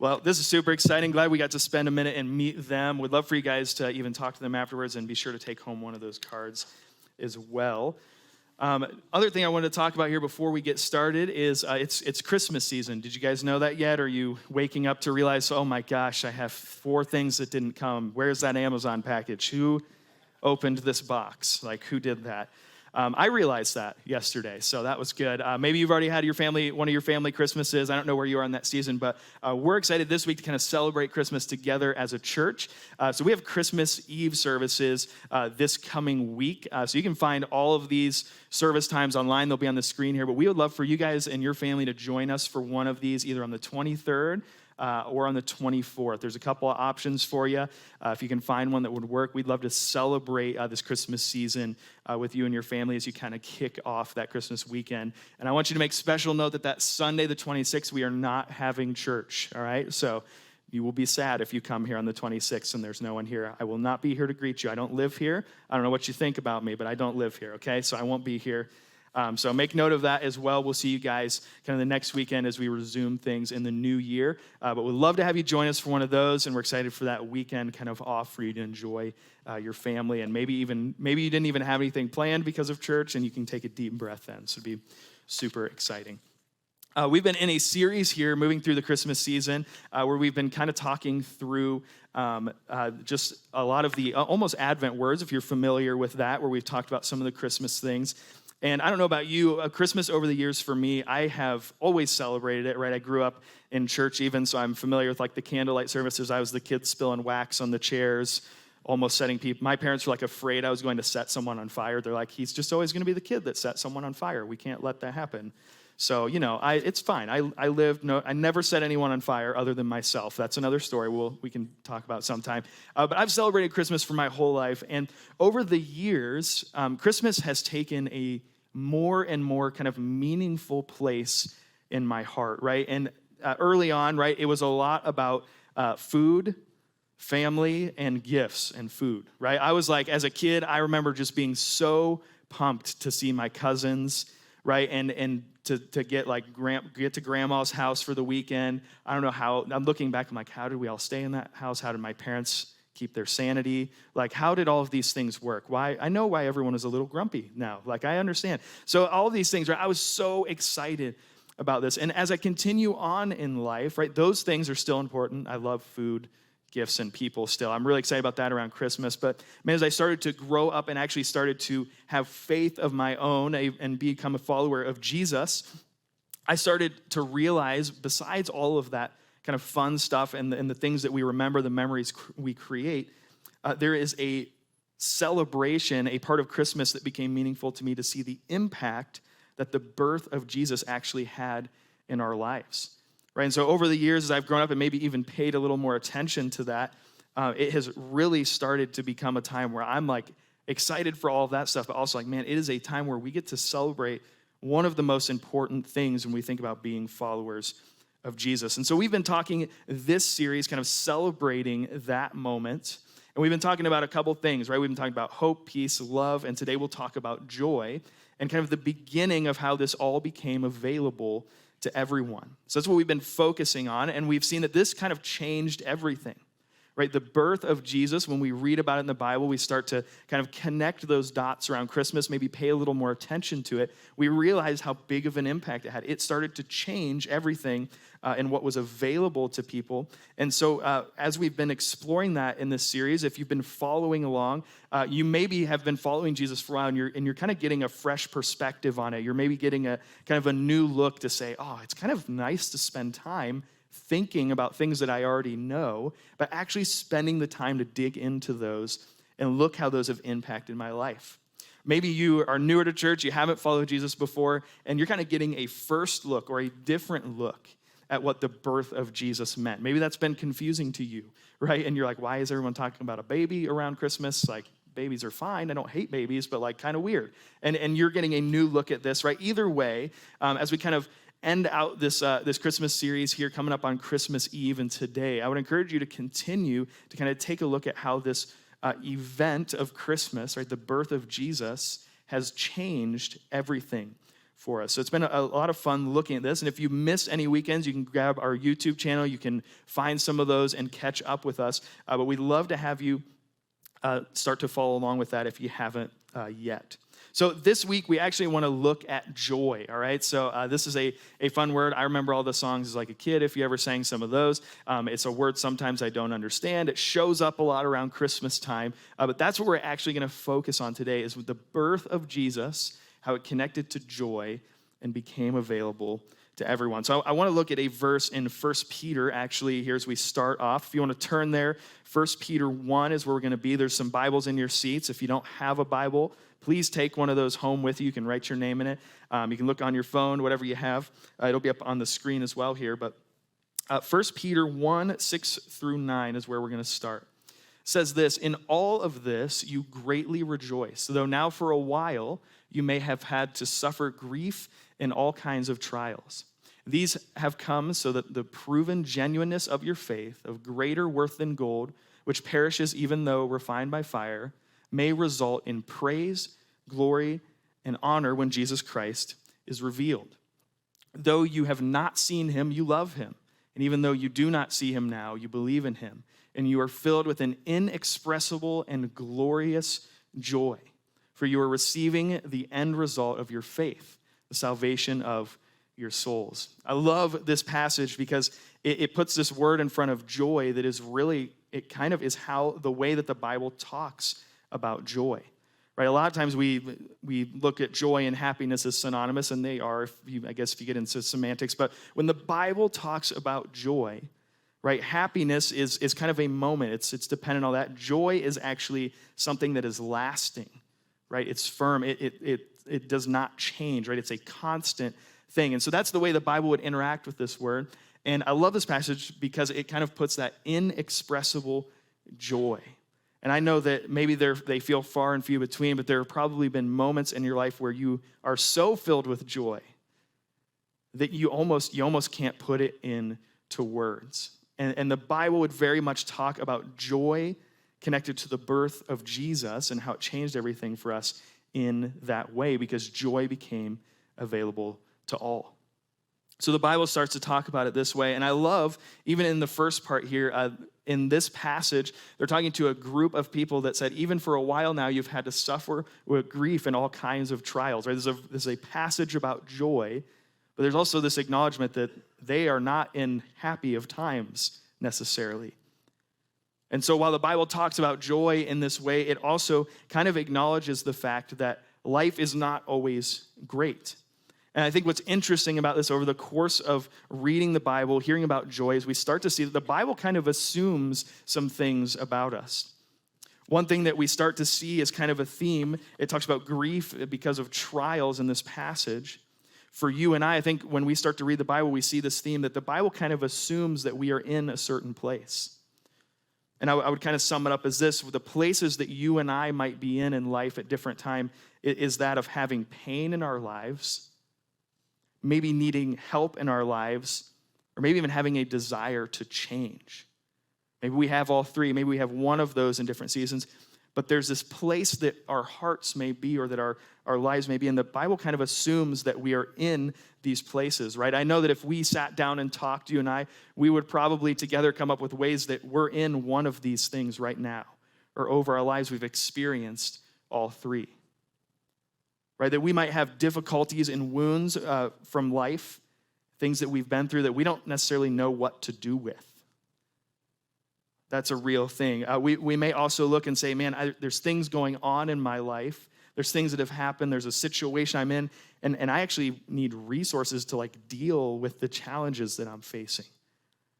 Well, this is super exciting. Glad we got to spend a minute and meet them. Would love for you guys to even talk to them afterwards and be sure to take home one of those cards as well. Other thing I wanted to talk about here before we get started is it's Christmas season. Did you guys know that yet? Are you waking up to realize, oh my gosh, I have 4 things that didn't come. Where's that Amazon package? Who opened this box? Like, who did that? I realized that yesterday, so that was good. Maybe you've already had one of your family Christmases. I don't know where you are in that season, but we're excited this week to kind of celebrate Christmas together as a church. So we have Christmas Eve services this coming week. So you can find all of these service times online. They'll be on the screen here, but we would love for you guys and your family to join us for one of these, either on the 23rd or on the 24th. There's a couple of options for you. If you can find one that would work, we'd love to celebrate this Christmas season with you and your family as you kind of kick off that Christmas weekend. And I want you to make special note that Sunday, the 26th, we are not having church, all right? So you will be sad if you come here on the 26th and there's no one here. I will not be here to greet you. I don't live here. I don't know what you think about me, but I don't live here, okay? So I won't be here. So make note of that as well. We'll see you guys kind of the next weekend as we resume things in the new year. But we'd love to have you join us for one of those, and we're excited for that weekend kind of off for you to enjoy your family. And maybe you didn't even have anything planned because of church, and you can take a deep breath in. So it'd be super exciting. We've been in a series here, moving through the Christmas season, where we've been kind of talking through just a lot of the almost Advent words, if you're familiar with that, where we've talked about some of the Christmas things. And I don't know about you, Christmas over the years for me, I have always celebrated it, right? I grew up in church even, so I'm familiar with like the candlelight services. I was the kid spilling wax on the chairs, almost setting people. My parents were like afraid I was going to set someone on fire. They're like, he's just always going to be the kid that set someone on fire. We can't let that happen. So, it's fine. I never set anyone on fire other than myself. That's another story we can talk about sometime. But I've celebrated Christmas for my whole life. And over the years, Christmas has taken a more and more kind of meaningful place in my heart, right? And early on, right, it was a lot about food, family, and gifts and food, right? I was like, as a kid, I remember just being so pumped to see my cousins, right? And to get to grandma's house for the weekend. I don't know how, I'm looking back, I'm like, how did we all stay in that house? How did my parents keep their sanity? Like, how did all of these things work? I know why everyone is a little grumpy now. Like, I understand. So all of these things, right? I was so excited about this. And as I continue on in life, right, those things are still important. I love food, gifts, and people still. I'm really excited about that around Christmas. But man, as I started to grow up and actually started to have faith of my own and become a follower of Jesus, I started to realize, besides all of that kind of fun stuff and the things that we remember, the memories we create, there is a celebration, a part of Christmas that became meaningful to me to see the impact that the birth of Jesus actually had in our lives, right? And so over the years, as I've grown up and maybe even paid a little more attention to that, it has really started to become a time where I'm like excited for all of that stuff, but also like, man, it is a time where we get to celebrate one of the most important things when we think about being followers of Jesus. And so we've been talking this series, kind of celebrating that moment. And we've been talking about a couple things, right? We've been talking about hope, peace, love, and today we'll talk about joy and kind of the beginning of how this all became available to everyone. So that's what we've been focusing on, and we've seen that this kind of changed everything, right? The birth of Jesus, when we read about it in the Bible, we start to kind of connect those dots around Christmas, maybe pay a little more attention to it. We realize how big of an impact it had. It started to change everything and what was available to people. And so as we've been exploring that in this series, if you've been following along, you maybe have been following Jesus for a while, and you're kind of getting a fresh perspective on it. You're maybe getting a kind of a new look to say, oh, it's kind of nice to spend time thinking about things that I already know, but actually spending the time to dig into those and look how those have impacted my life. Maybe you are newer to church, you haven't followed Jesus before, and you're kind of getting a first look or a different look at what the birth of Jesus meant. Maybe that's been confusing to you, right? And you're like, why is everyone talking about a baby around Christmas? Like, babies are fine. I don't hate babies, but like kind of weird. And you're getting a new look at this, right? Either way, as we kind of end out this Christmas series here coming up on Christmas Eve and today, I would encourage you to continue to kind of take a look at how this event of Christmas, right, the birth of Jesus, has changed everything for us. So it's been a lot of fun looking at this. And if you missed any weekends, you can grab our YouTube channel. You can find some of those and catch up with us. But we'd love to have you start to follow along with that if you haven't yet. So this week, we actually want to look at joy, all right? So this is a fun word. I remember all the songs as like a kid, if you ever sang some of those. It's a word sometimes I don't understand. It shows up a lot around Christmas time. But that's what we're actually going to focus on today is with the birth of Jesus, how it connected to joy and became available to everyone. So I want to look at a verse in 1 Peter, actually, here as we start off. If you want to turn there, 1 Peter 1 is where we're going to be. There's some Bibles in your seats. If you don't have a Bible, please take one of those home with you. You can write your name in it. You can look on your phone, whatever you have. It'll be up on the screen as well here. But 1 Peter 1, 6 through 9 is where we're going to start. It says this, "In all of this you greatly rejoice, though now for a while you may have had to suffer grief in all kinds of trials. These have come so that the proven genuineness of your faith, of greater worth than gold, which perishes even though refined by fire, may result in praise, glory, and honor when Jesus Christ is revealed. Though you have not seen him, you love him. And even though you do not see him now, you believe in him. And you are filled with an inexpressible and glorious joy. For you are receiving the end result of your faith, the salvation of your souls." I love this passage because it puts this word in front of joy that is really, it kind of is how the way that the Bible talks about joy. Right? A lot of times we look at joy and happiness as synonymous, and they are, if you get into semantics. But when the Bible talks about joy, right, happiness is kind of a moment. It's dependent on that. Joy is actually something that is lasting, right? It's firm. It does not change, right? It's a constant thing. And so that's the way the Bible would interact with this word. And I love this passage because it kind of puts that inexpressible joy. And I know that maybe they feel far and few between, but there have probably been moments in your life where you are so filled with joy that you almost can't put it into words. And the Bible would very much talk about joy connected to the birth of Jesus and how it changed everything for us in that way, because joy became available to all. So the Bible starts to talk about it this way, and I love, even in the first part here, in this passage, they're talking to a group of people that said, even for a while now, you've had to suffer with grief and all kinds of trials. Right? There's a passage about joy, but there's also this acknowledgement that they are not in happy of times necessarily. And so while the Bible talks about joy in this way, it also kind of acknowledges the fact that life is not always great. And I think what's interesting about this over the course of reading the Bible, hearing about joy, is we start to see that the Bible kind of assumes some things about us. One thing that we start to see is kind of a theme. It talks about grief because of trials in this passage. For you and I think when we start to read the Bible, we see this theme that the Bible kind of assumes that we are in a certain place. And I would kind of sum it up as this: the places that you and I might be in life at different time is that of having pain in our lives, maybe needing help in our lives, or maybe even having a desire to change. Maybe we have all three. Maybe we have one of those in different seasons. But there's this place that our hearts may be, or that our lives may be, and the Bible kind of assumes that we are in these places, right? I know that if we sat down and talked, you and I, we would probably together come up with ways that we're in one of these things right now, or over our lives we've experienced all three, right? That we might have difficulties and wounds from life, things that we've been through that we don't necessarily know what to do with. That's a real thing. We may also look and say, man, there's things going on in my life. There's things that have happened. There's a situation I'm in, and I actually need resources to deal with the challenges that I'm facing.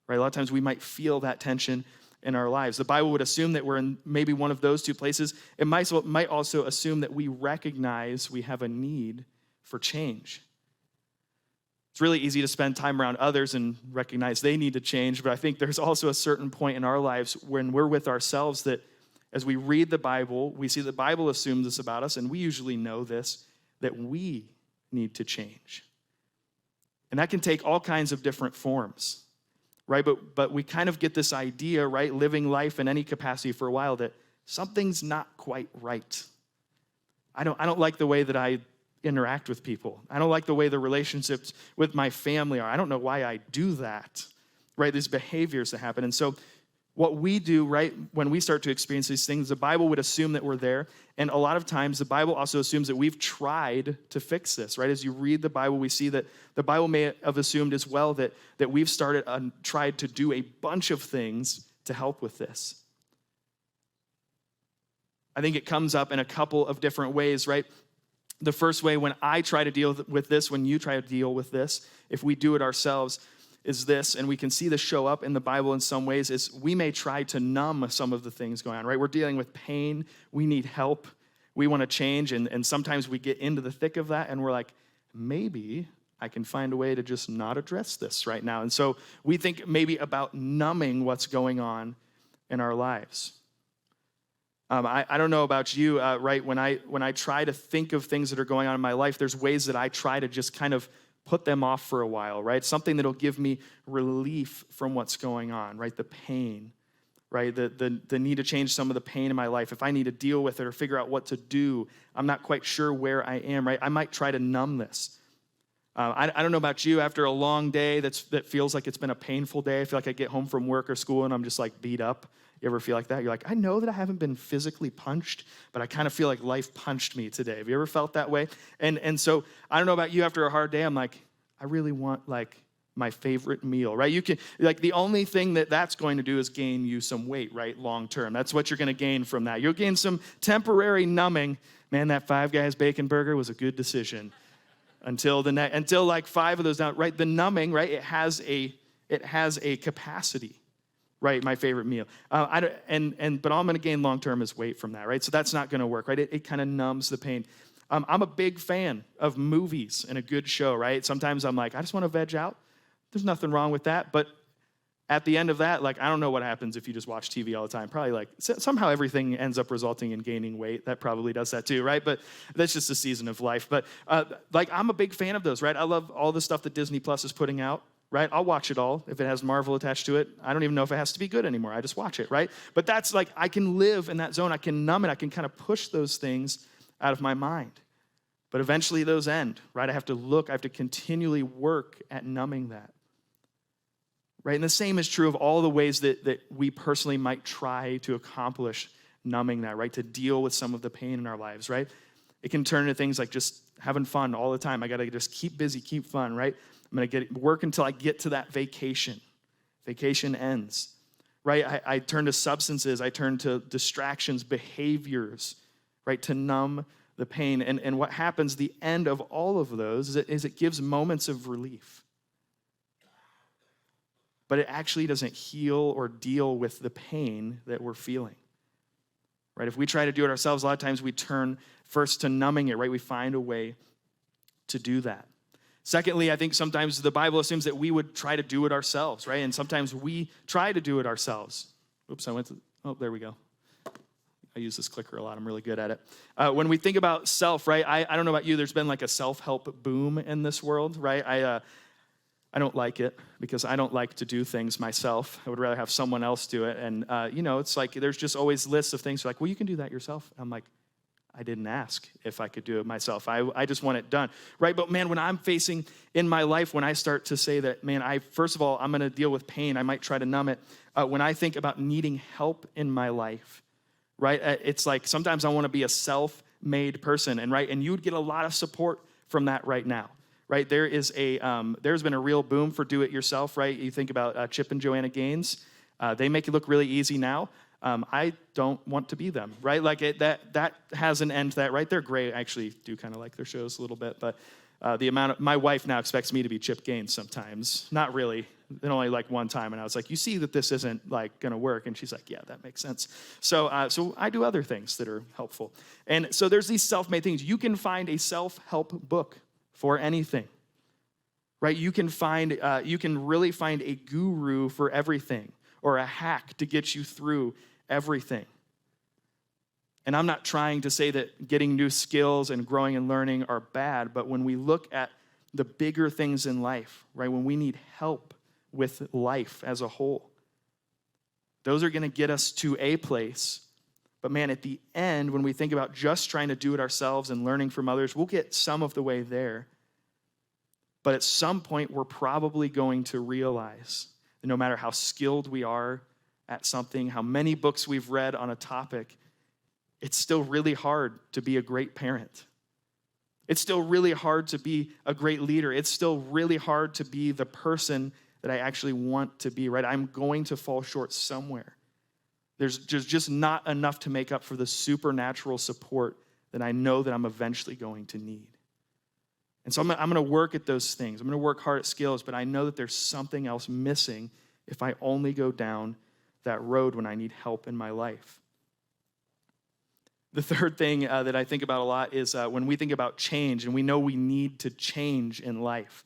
Right? A lot of times we might feel that tension in our lives. The Bible would assume that we're in maybe one of those two places. It might also assume that we recognize we have a need for change. It's really easy to spend time around others and recognize they need to change, but I think there's also a certain point in our lives when we're with ourselves that as we read the Bible, we see the Bible assumes this about us, and we usually know this, that we need to change. And that can take all kinds of different forms, right? But we kind of get this idea, right, living life in any capacity for a while, that something's not quite right. I don't like the way that I interact with people. I don't like the way the relationships with my family are. I don't know why I do that, right? These behaviors that happen. And so what we do, right, when we start to experience these things, the Bible would assume that we're there. And a lot of times, the Bible also assumes that we've tried to fix this, right? As you read the Bible, we see that the Bible may have assumed as well that we've tried to do a bunch of things to help with this. I think it comes up in a couple of different ways, right? The first way, when I try to deal with this, when you try to deal with this, if we do it ourselves, is this, and we can see this show up in the Bible in some ways, is we may try to numb some of the things going on, right? We're dealing with pain. We need help. We want to change, and sometimes we get into the thick of that, and we're like, maybe I can find a way to just not address this right now. And so we think maybe about numbing what's going on in our lives. I don't know about you, right? When I try to think of things that are going on in my life, there's ways that I try to just kind of put them off for a while, right? Something that'll give me relief from what's going on, right? The pain, right? The need to change some of the pain in my life. If I need to deal with it or figure out what to do, I'm not quite sure where I am, right? I might try to numb this. I don't know about you, after a long day that feels like it's been a painful day, I feel like I get home from work or school and I'm just like beat up. You ever feel like that? You're like, I know that I haven't been physically punched, but I kind of feel like life punched me today. Have you ever felt that way? And so I don't know about you, after a hard day, I'm like, I really want like my favorite meal, right? You can, like, the only thing that's going to do is gain you some weight, right? Long term. That's what you're going to gain from that. You'll gain some temporary numbing. Man, that Five Guys bacon burger was a good decision until like 5 of those down, right? The numbing, right? It has a capacity. Right, my favorite meal. But all I'm going to gain long term is weight from that, right? So that's not going to work, right? It kind of numbs the pain. I'm a big fan of movies and a good show, right? Sometimes I'm like, I just want to veg out. There's nothing wrong with that. But at the end of that, like, I don't know what happens if you just watch TV all the time. Probably like somehow everything ends up resulting in gaining weight. That probably does that too, right? But that's just a season of life. But like, I'm a big fan of those, right? I love all the stuff that Disney Plus is putting out. Right? I'll watch it all. If it has Marvel attached to it, I don't even know if it has to be good anymore. I just watch it, right? But that's like, I can live in that zone. I can numb it. I can kind of push those things out of my mind. But eventually those end, right? I have to continually work at numbing that. Right? And the same is true of all the ways that we personally might try to accomplish numbing that, right? To deal with some of the pain in our lives, right? It can turn into things like just having fun all the time. I got to just keep busy, keep fun, right? I'm going to work until I get to that vacation. Vacation ends, right? I turn to substances. I turn to distractions, behaviors, right, to numb the pain. And what happens, the end of all of those is it gives moments of relief. But it actually doesn't heal or deal with the pain that we're feeling, right? If we try to do it ourselves, a lot of times we turn first to numbing it, right? We find a way to do that. Secondly, I think sometimes the Bible assumes that we would try to do it ourselves, right? And sometimes we try to do it ourselves. Oops, there we go. I use this clicker a lot. I'm really good at it. When we think about self, right? I don't know about you. There's been like a self-help boom in this world, right? I don't like it because I don't like to do things myself. I would rather have someone else do it. And, it's like there's just always lists of things like, well, you can do that yourself. I'm like, I didn't ask if I could do it myself. I just want it done, right? But man, when I'm facing in my life, when I start to say that, man, first of all, I'm going to deal with pain. I might try to numb it. When I think about needing help in my life, right? It's like sometimes I want to be a self-made person, and you would get a lot of support from that right now, right? There's been a real boom for do-it-yourself, right? You think about Chip and Joanna Gaines. They make it look really easy now. I don't want to be them, right? Like that has an end to that, right? They're great. I actually do kind of like their shows a little bit, but my wife now expects me to be Chip Gaines sometimes. Not really. Then only like one time, and I was like, you see that this isn't like going to work, and she's like, yeah, that makes sense. So I do other things that are helpful, and so there's these self-made things. You can find a self-help book for anything, right? You can really find a guru for everything, or a hack to get you through everything. And I'm not trying to say that getting new skills and growing and learning are bad, but when we look at the bigger things in life, right, when we need help with life as a whole, those are going to get us to a place But man, at the end, when we think about just trying to do it ourselves and learning from others, we'll get some of the way there. But at some point, we're probably going to realize that no matter how skilled we are at something, how many books we've read on a topic, it's still really hard to be a great parent. It's still really hard to be a great leader. It's still really hard to be the person that I actually want to be, right? I'm going to fall short somewhere. There's just not enough to make up for the supernatural support that I know that I'm eventually going to need. And so I'm going to work at those things. I'm going to work hard at skills, but I know that there's something else missing if I only go down that road when I need help in my life. The third thing that I think about a lot is when we think about change, and we know we need to change in life.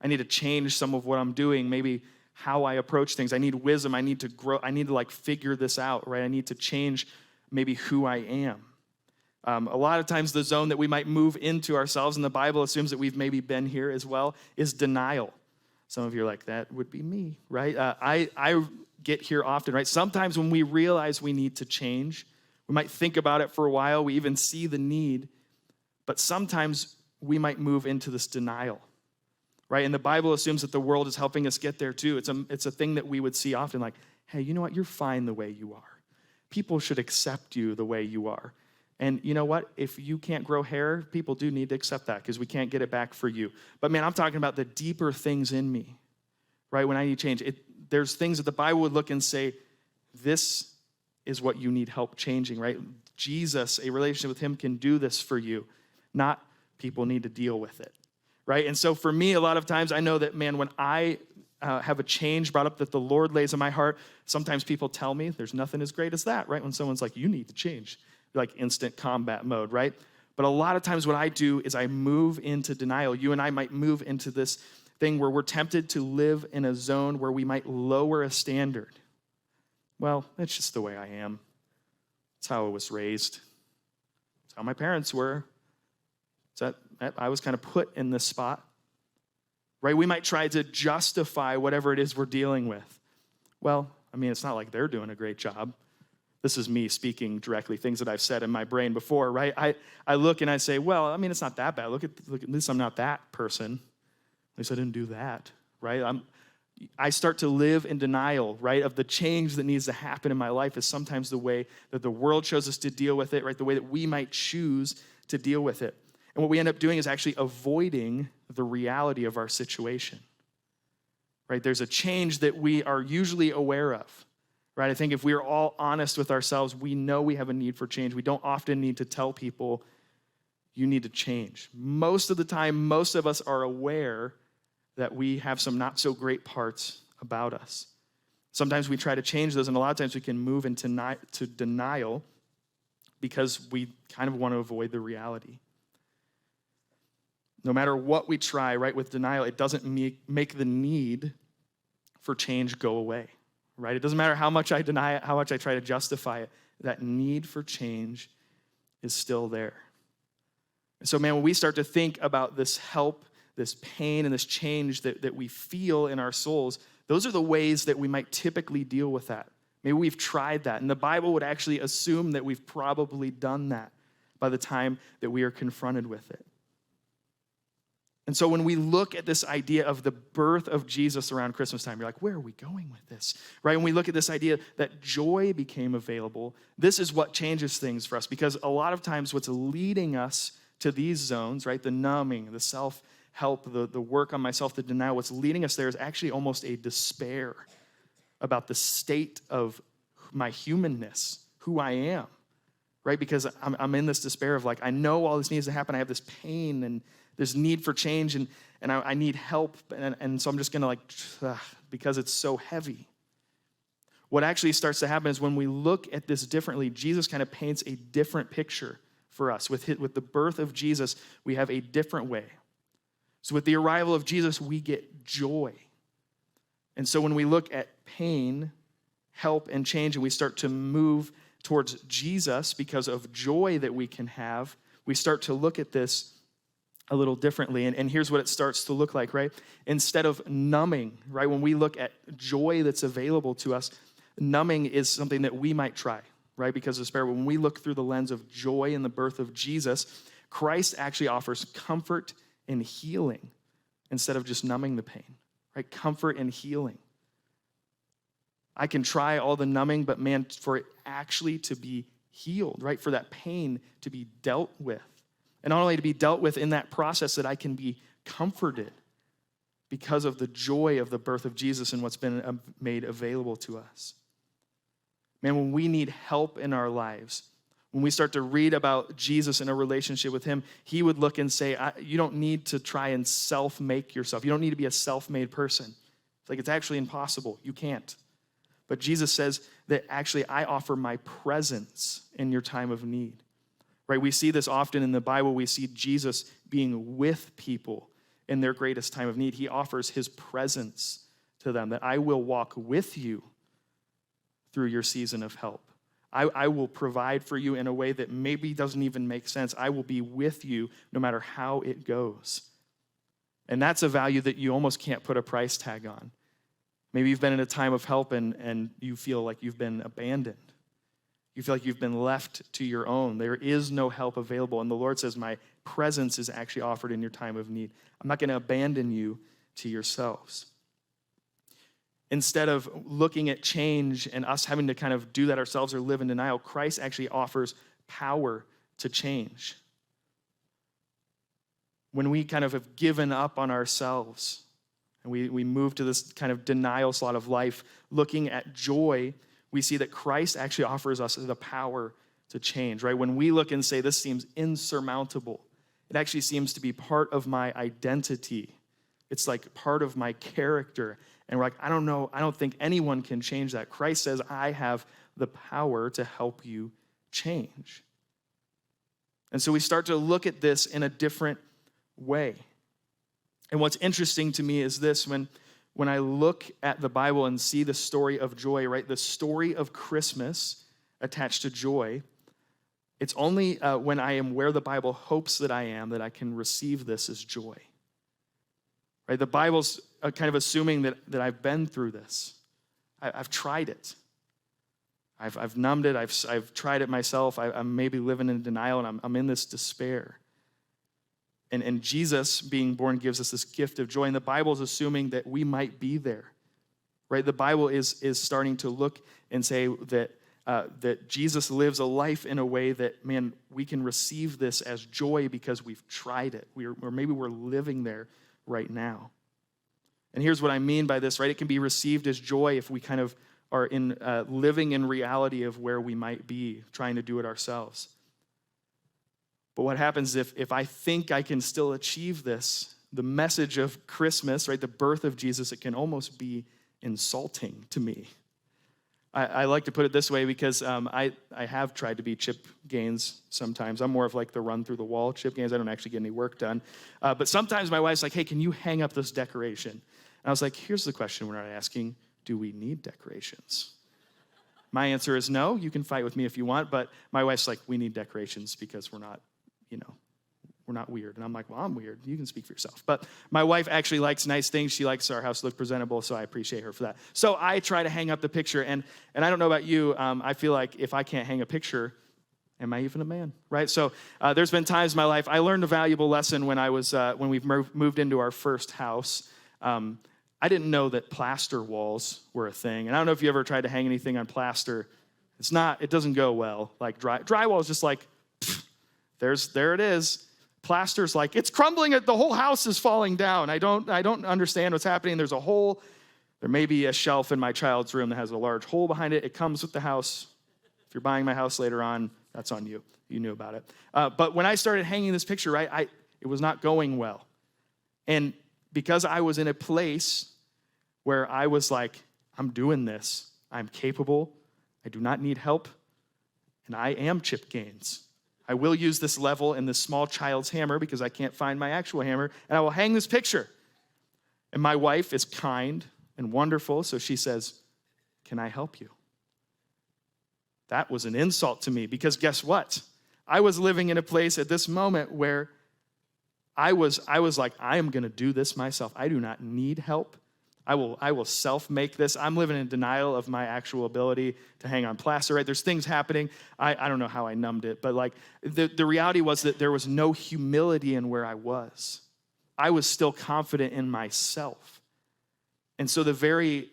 I need to change some of what I'm doing, maybe how I approach things. I need wisdom. I need to grow. I need to figure this out, right? I need to change maybe who I am. A lot of times the zone that we might move into ourselves, and the Bible assumes that we've maybe been here as well, is denial. Some of you are like, that would be me, right? I get here often, right? Sometimes when we realize we need to change, we might think about it for a while. We even see the need, but sometimes we might move into this denial, right? And the Bible assumes that the world is helping us get there too. It's a thing that we would see often, like, hey, you know what? You're fine the way you are. People should accept you the way you are. And you know what? If you can't grow hair, people do need to accept that because we can't get it back for you. But man, I'm talking about the deeper things in me, right? When I need change, there's things that the Bible would look and say, this is what you need help changing, right? Jesus, a relationship with him can do this for you, not people need to deal with it, right? And so for me, a lot of times I know that, man, when I have a change brought up that the Lord lays in my heart, sometimes people tell me there's nothing as great as that, right? When someone's like, you need to change, like instant combat mode, right? But a lot of times what I do is I move into denial. You and I might move into this thing where we're tempted to live in a zone where we might lower a standard. Well, that's just the way I am. It's how I was raised. It's how my parents were. So I was kind of put in this spot, right? We might try to justify whatever it is we're dealing with. Well, I mean, it's not like they're doing a great job. This is me speaking directly, things that I've said in my brain before, right? I look and I say, well, I mean, it's not that bad. Look, at least I'm not that person. At least I didn't do that, right? I start to live in denial, right, of the change that needs to happen in my life is sometimes the way that the world shows us to deal with it, right, the way that we might choose to deal with it. And what we end up doing is actually avoiding the reality of our situation, right? There's a change that we are usually aware of, right? I think if we're all honest with ourselves, we know we have a need for change. We don't often need to tell people, you need to change. Most of the time, most of us are aware that we have some not so great parts about us. Sometimes we try to change those, and a lot of times we can move into denial because we kind of want to avoid the reality. No matter what we try, right, with denial, it doesn't make the need for change go away, right? It doesn't matter how much I deny it, how much I try to justify it, that need for change is still there. And so, man, when we start to think about this help, this pain, and this change that we feel in our souls, those are the ways that we might typically deal with that. Maybe we've tried that, and the Bible would actually assume that we've probably done that by the time that we are confronted with it. And so when we look at this idea of the birth of Jesus around Christmas time, you're like, where are we going with this? Right? When we look at this idea that joy became available, this is what changes things for us, because a lot of times what's leading us to these zones, right, the numbing, the self-help, the work on myself, the denial, what's leading us there is actually almost a despair about the state of my humanness, who I am, right? Because I'm in this despair of like, I know all this needs to happen. I have this pain and this need for change, and I need help, and so I'm just going to because it's so heavy. What actually starts to happen is when we look at this differently, Jesus kind of paints a different picture for us. With the birth of Jesus, we have a different way. So with the arrival of Jesus, we get joy. And so when we look at pain, help, and change, and we start to move towards Jesus because of joy that we can have, we start to look at this a little differently. And here's what it starts to look like, right? Instead of numbing, right? When we look at joy that's available to us, numbing is something that we might try. right? Because of despair. When we look through the lens of joy in the birth of Jesus, Christ actually offers comfort and healing instead of just numbing the pain, right? Comfort and healing. I can try all the numbing, but man, for it actually to be healed, right? For that pain to be dealt with. And not only to be dealt with in that process, that I can be comforted because of the joy of the birth of Jesus and what's been made available to us. Man, when we need help in our lives, when we start to read about Jesus and a relationship with him, he would look and say, you don't need to try and self-make yourself. You don't need to be a self-made person. It's like it's actually impossible. You can't. But Jesus says that actually I offer my presence in your time of need. Right? We see this often in the Bible. We see Jesus being with people in their greatest time of need. He offers his presence to them, that I will walk with you through your season of help. I will provide for you in a way that maybe doesn't even make sense. I will be with you no matter how it goes. And that's a value that you almost can't put a price tag on. Maybe you've been in a time of help and you feel like you've been abandoned. You feel like you've been left to your own. There is no help available. And the Lord says, my presence is actually offered in your time of need. I'm not going to abandon you to yourselves. Instead of looking at change and us having to kind of do that ourselves or live in denial, Christ actually offers power to change. When we kind of have given up on ourselves and we move to this kind of denial slot of life, looking at joy, we see that Christ actually offers us the power to change, right? When we look and say, this seems insurmountable, it actually seems to be part of my identity. It's like part of my character. And we're like, I don't know, I don't think anyone can change that. Christ says, I have the power to help you change. And so we start to look at this in a different way. And what's interesting to me is this, when I look at the Bible and see the story of joy, right? The story of Christmas attached to joy, it's only when I am where the Bible hopes that I am that I can receive this as joy. Right? The Bible's kind of assuming that I've been through this. I've tried it. I've numbed it. I've tried it myself. I'm maybe living in denial, and I'm in this despair. And Jesus, being born, gives us this gift of joy. And the Bible is assuming that we might be there, right? The Bible is starting to look and say that Jesus lives a life in a way that, man, we can receive this as joy because we've tried it. Or maybe we're living there right now. And here's what I mean by this, right? It can be received as joy if we kind of are in living in reality of where we might be, trying to do it ourselves. But what happens if I think I can still achieve this, the message of Christmas, right, the birth of Jesus, it can almost be insulting to me. I like to put it this way because I have tried to be Chip Gaines sometimes. I'm more of like the run-through-the-wall Chip Gaines. I don't actually get any work done. But sometimes my wife's like, hey, can you hang up this decoration? And I was like, here's the question we're not asking. Do we need decorations? My answer is no. You can fight with me if you want. But my wife's like, we need decorations because we're not weird. And I'm like, well, I'm weird. You can speak for yourself. But my wife actually likes nice things. She likes our house to look presentable, so I appreciate her for that. So I try to hang up the picture. And I don't know about you, I feel like if I can't hang a picture, am I even a man, right? So there's been times in my life, I learned a valuable lesson when we moved into our first house. I didn't know that plaster walls were a thing. And I don't know if you ever tried to hang anything on plaster. It doesn't go well. Like drywall is just like, there it is. Plaster's like, it's crumbling, the whole house is falling down. I don't understand what's happening. There's a hole. There may be a shelf in my child's room that has a large hole behind it. It comes with the house. If you're buying my house later on, that's on you. You knew about it. But when I started hanging this picture, right, it was not going well. And because I was in a place where I was like, I'm doing this. I'm capable. I do not need help. And I am Chip Gaines. I will use this level and this small child's hammer because I can't find my actual hammer, and I will hang this picture. And my wife is kind and wonderful, so she says, can I help you? That was an insult to me because guess what? I was living in a place at this moment where I was like, I am going to do this myself. I do not need help. I will self-make this. I'm living in denial of my actual ability to hang on plaster, right? There's things happening. I don't know how I numbed it, but like the reality was that there was no humility in where I was. I was still confident in myself. And so the very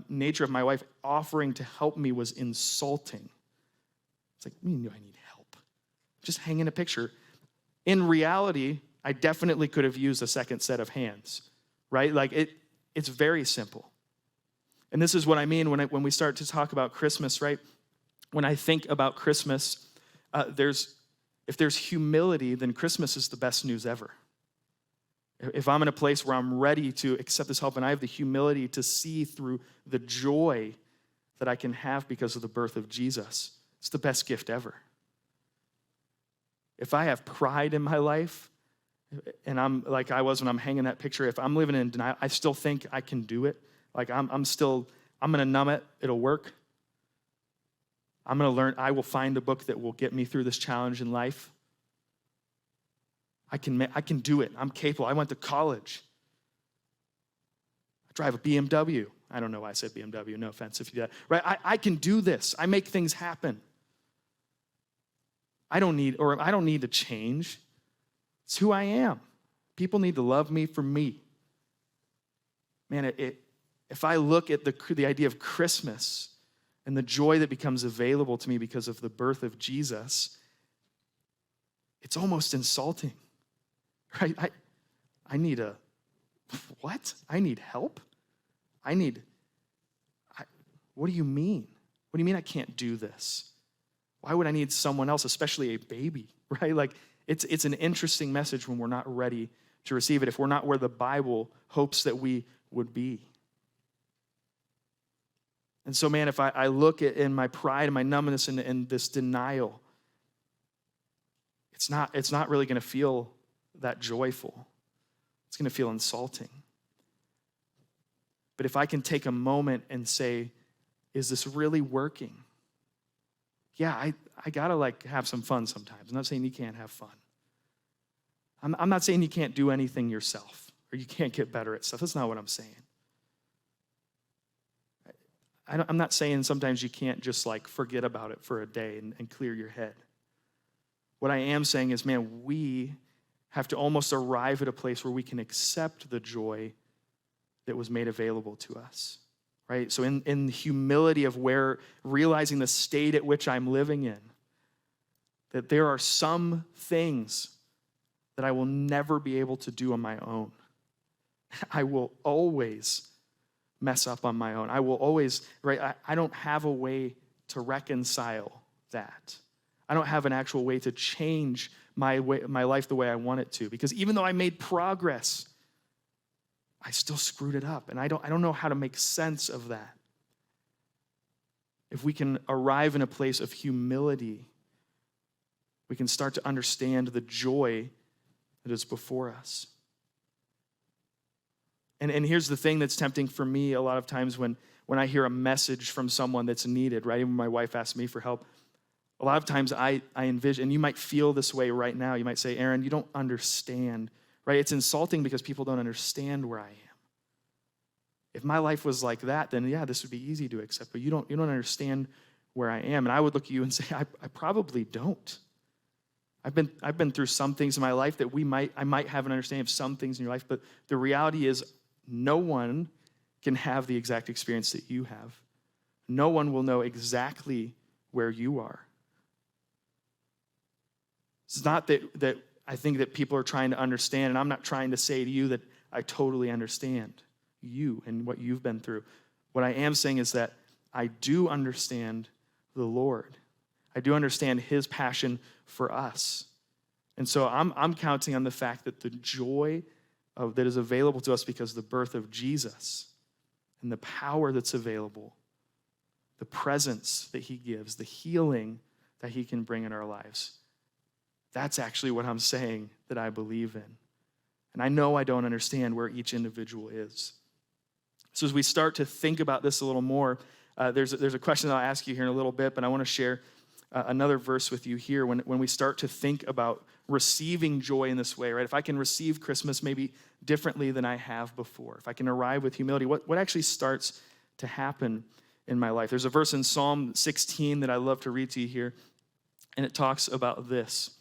nature of my wife offering to help me was insulting. It's like, I need help. Just hanging a picture. In reality, I definitely could have used a second set of hands, right? Like it's very simple. And this is what I mean when we start to talk about Christmas, right? When I think about Christmas, if there's humility, then Christmas is the best news ever. If I'm in a place where I'm ready to accept this help and I have the humility to see through the joy that I can have because of the birth of Jesus, it's the best gift ever. If I have pride in my life, and I'm like I was when I'm hanging that picture, if I'm living in denial, I still think I can do it. Like I'm going to numb it. It'll work. I'm going to learn. I will find a book that will get me through this challenge in life. I can do it. I'm capable. I went to college. I drive a BMW. I don't know why I said BMW. No offense if you do that. Right? I can do this. I make things happen. I don't need to change. It's who I am. People need to love me for me. Man, if I look at the idea of Christmas and the joy that becomes available to me because of the birth of Jesus, it's almost insulting. Right? I need what? I need help? What do you mean? What do you mean I can't do this? Why would I need someone else, especially a baby, right? Like, it's an interesting message when we're not ready to receive it, if we're not where the Bible hopes that we would be. And so, man, if I look at in my pride and my numbness and this denial, it's not really going to feel that joyful. It's going to feel insulting. But if I can take a moment and say, is this really working? Yeah, I got to have some fun sometimes. I'm not saying you can't have fun. I'm not saying you can't do anything yourself or you can't get better at stuff. That's not what I'm saying. I'm not saying sometimes you can't just forget about it for a day and clear your head. What I am saying is, man, we have to almost arrive at a place where we can accept the joy that was made available to us, right? So in the humility of realizing the state at which I'm living in, that there are some things that I will never be able to do on my own. I will always mess up on my own. I will always, right? I don't have a way to reconcile that. I don't have an actual way to change my life the way I want it to, because even though I made progress, I still screwed it up, and I don't know how to make sense of that. If we can arrive in a place of humility, we can start to understand the joy that is before us. And here's the thing that's tempting for me a lot of times when I hear a message from someone that's needed, right? Even when my wife asks me for help, a lot of times I envision, and you might feel this way right now, you might say, Aaron, you don't understand, right? It's insulting because people don't understand where I am. If my life was like that, then yeah, this would be easy to accept, but you don't understand where I am. And I would look at you and say, I probably don't. I've been through some things in my life that I might have an understanding of some things in your life, but the reality is no one can have the exact experience that you have. No one will know exactly where you are. It's not that I think that people are trying to understand, and I'm not trying to say to you that I totally understand you and what you've been through. What I am saying is that I do understand the Lord. I do understand his passion for us. And so I'm counting on the fact that the joy that is available to us because of the birth of Jesus and the power that's available, the presence that he gives, the healing that he can bring in our lives, that's actually what I'm saying that I believe in. And I know I don't understand where each individual is. So as we start to think about this a little more, there's a question that I'll ask you here in a little bit, but I want to share another verse with you here. When we start to think about receiving joy in this way, right? If I can receive Christmas maybe differently than I have before, if I can arrive with humility, what actually starts to happen in my life? There's a verse in Psalm 16 that I love to read to you here, and it talks about this.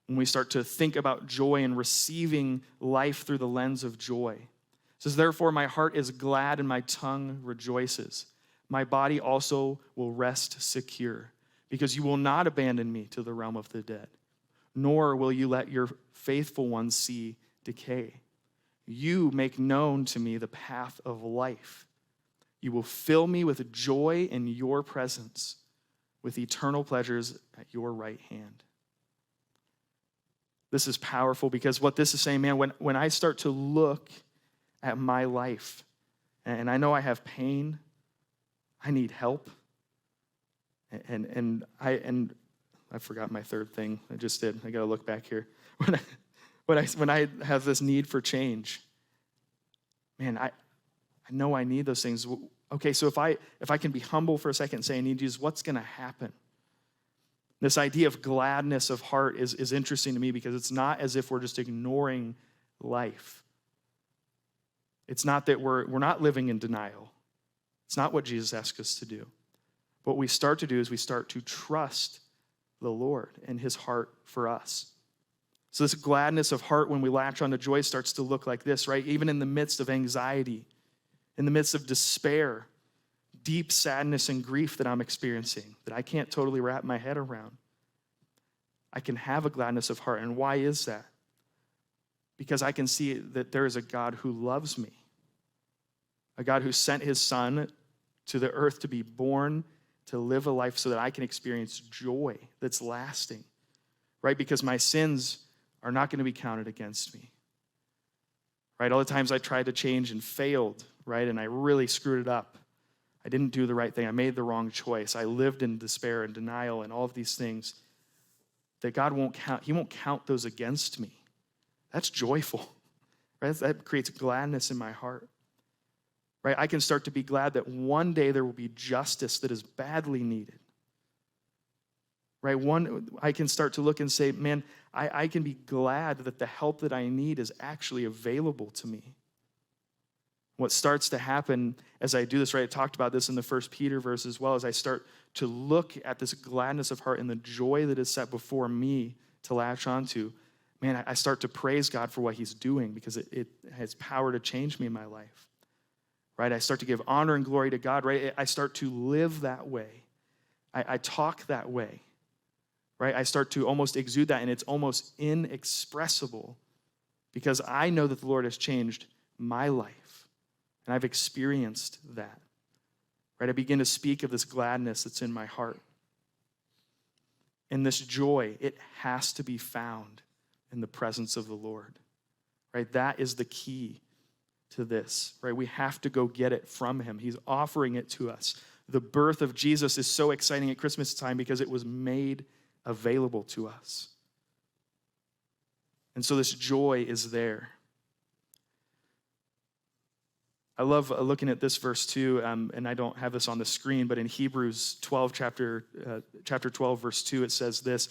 When we start to think about joy and receiving life through the lens of joy. It says, therefore my heart is glad and my tongue rejoices. My body also will rest secure, because you will not abandon me to the realm of the dead, nor will you let your faithful ones see decay. You make known to me the path of life. You will fill me with joy in your presence, with eternal pleasures at your right hand. This is powerful, because what this is saying, man, when I start to look at my life, and I know I have pain, I need help, and I forgot my third thing. I just did. I got to look back here. When I have this need for change, man, I know I need those things. Okay, so if I can be humble for a second and say I need Jesus, what's going to happen? This idea of gladness of heart is interesting to me, because it's not as if we're just ignoring life. It's not that we're not living in denial. It's not what Jesus asks us to do. What we start to do is we start to trust the Lord and his heart for us. So this gladness of heart, when we latch onto joy, starts to look like this, right? Even in the midst of anxiety, in the midst of despair, deep sadness and grief that I'm experiencing, that I can't totally wrap my head around, I can have a gladness of heart. And why is that? Because I can see that there is a God who loves me, a God who sent his son to the earth to be born, to live a life so that I can experience joy that's lasting, right? Because my sins are not going to be counted against me, right? All the times I tried to change and failed, right? And I really screwed it up. I didn't do the right thing. I made the wrong choice. I lived in despair and denial and all of these things that God won't count. He won't count those against me. That's joyful, right? That creates gladness in my heart, right? I can start to be glad that one day there will be justice that is badly needed, right? I can start to look and say, man, I can be glad that the help that I need is actually available to me. What starts to happen as I do this, right? I talked about this in the 1 Peter verse as well, as I start to look at this gladness of heart and the joy that is set before me to latch onto. Man, I start to praise God for what he's doing, because it has power to change me in my life, right? I start to give honor and glory to God, right? I start to live that way. I talk that way, right? I start to almost exude that, and it's almost inexpressible, because I know that the Lord has changed my life. And I've experienced that, right? I begin to speak of this gladness that's in my heart. And this joy, it has to be found in the presence of the Lord, right? That is the key to this, right? We have to go get it from him. He's offering it to us. The birth of Jesus is so exciting at Christmas time because it was made available to us. And so this joy is there. I love looking at this verse too, and I don't have this on the screen, but in Hebrews 12, chapter 12, verse 2, it says this.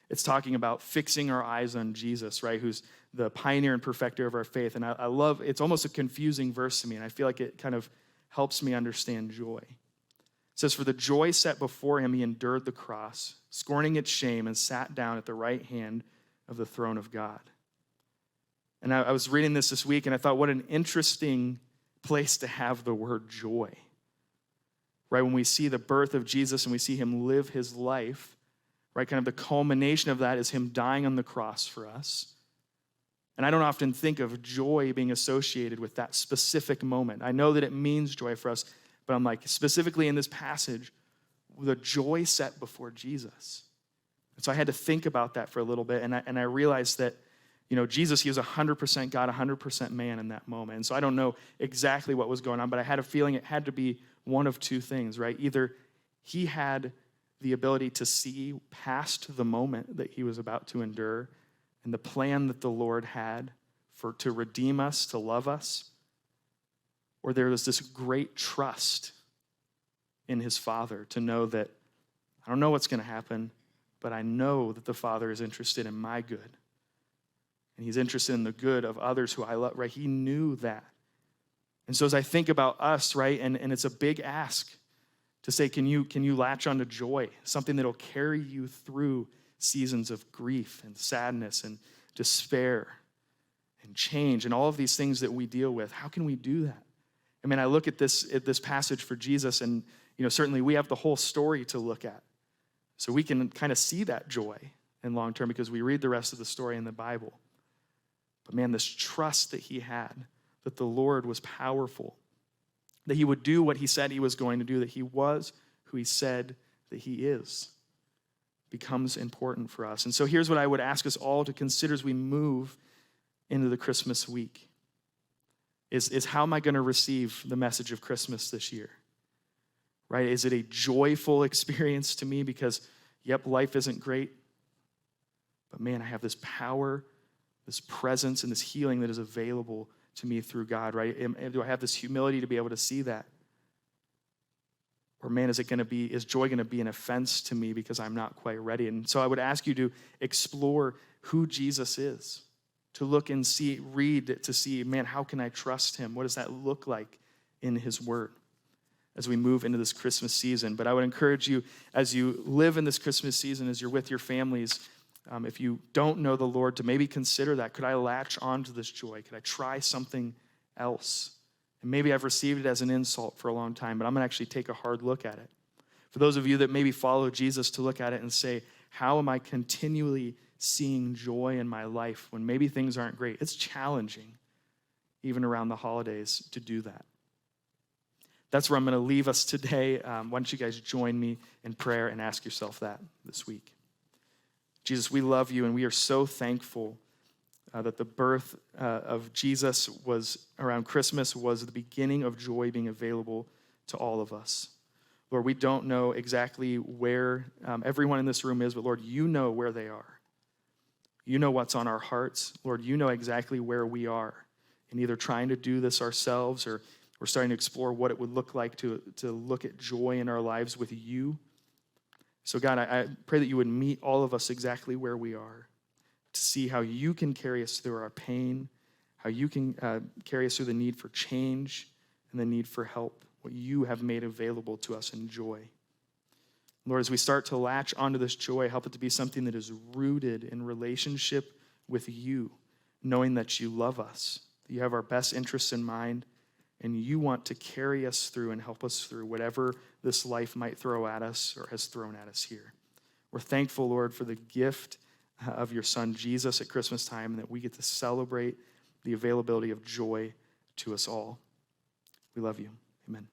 It's talking about fixing our eyes on Jesus, right, who's the pioneer and perfecter of our faith. And I love, it's almost a confusing verse to me, and I feel like it kind of helps me understand joy. It says, for the joy set before him, he endured the cross, scorning its shame, and sat down at the right hand of the throne of God. And I was reading this week, and I thought, what an interesting place to have the word joy, right? When we see the birth of Jesus and we see him live his life, right? Kind of the culmination of that is him dying on the cross for us. And I don't often think of joy being associated with that specific moment. I know that it means joy for us, but I'm like, specifically in this passage, the joy set before Jesus. And so I had to think about that for a little bit, and I realized that, you know, Jesus, he was 100% God, 100% man in that moment. And so I don't know exactly what was going on, but I had a feeling it had to be one of two things, right? Either he had the ability to see past the moment that he was about to endure and the plan that the Lord had to redeem us, to love us, or there was this great trust in his Father to know that I don't know what's going to happen, but I know that the Father is interested in my good. And he's interested in the good of others who I love, right? He knew that. And so as I think about us, right, and it's a big ask to say, can you latch onto joy, something that'll carry you through seasons of grief and sadness and despair and change and all of these things that we deal with? How can we do that? I mean, I look at this passage for Jesus, and certainly we have the whole story to look at. So we can kind of see that joy in long term because we read the rest of the story in the Bible. But man, this trust that he had, that the Lord was powerful, that he would do what he said he was going to do, that he was who he said that he is, becomes important for us. And so here's what I would ask us all to consider as we move into the Christmas week, is how am I going to receive the message of Christmas this year? Right? Is it a joyful experience to me because, yep, life isn't great, but man, I have this power, this presence, and this healing that is available to me through God, right? Do I have this humility to be able to see that? Or man, is joy going to be an offense to me because I'm not quite ready? And so I would ask you to explore who Jesus is, to look and read to see, man, how can I trust him? What does that look like in his word as we move into this Christmas season? But I would encourage you, as you live in this Christmas season, as you're with your families, if you don't know the Lord, to maybe consider that. Could I latch onto this joy? Could I try something else? And maybe I've received it as an insult for a long time, but I'm going to actually take a hard look at it. For those of you that maybe follow Jesus, to look at it and say, how am I continually seeing joy in my life when maybe things aren't great? It's challenging, even around the holidays, to do that. That's where I'm going to leave us today. Why don't you guys join me in prayer and ask yourself that this week. Jesus, we love you, and we are so thankful that the birth of Jesus was around Christmas was the beginning of joy being available to all of us. Lord, we don't know exactly where everyone in this room is, but Lord, you know where they are. You know what's on our hearts. Lord, you know exactly where we are in either trying to do this ourselves or we're starting to explore what it would look like to look at joy in our lives with you. So God, I pray that you would meet all of us exactly where we are, to see how you can carry us through our pain, how you can carry us through the need for change and the need for help, what you have made available to us in joy. Lord, as we start to latch onto this joy, help it to be something that is rooted in relationship with you, knowing that you love us, that you have our best interests in mind, and you want to carry us through and help us through whatever this life might throw at us or has thrown at us here. We're thankful, Lord, for the gift of your son, Jesus, at Christmas time, and that we get to celebrate the availability of joy to us all. We love you. Amen.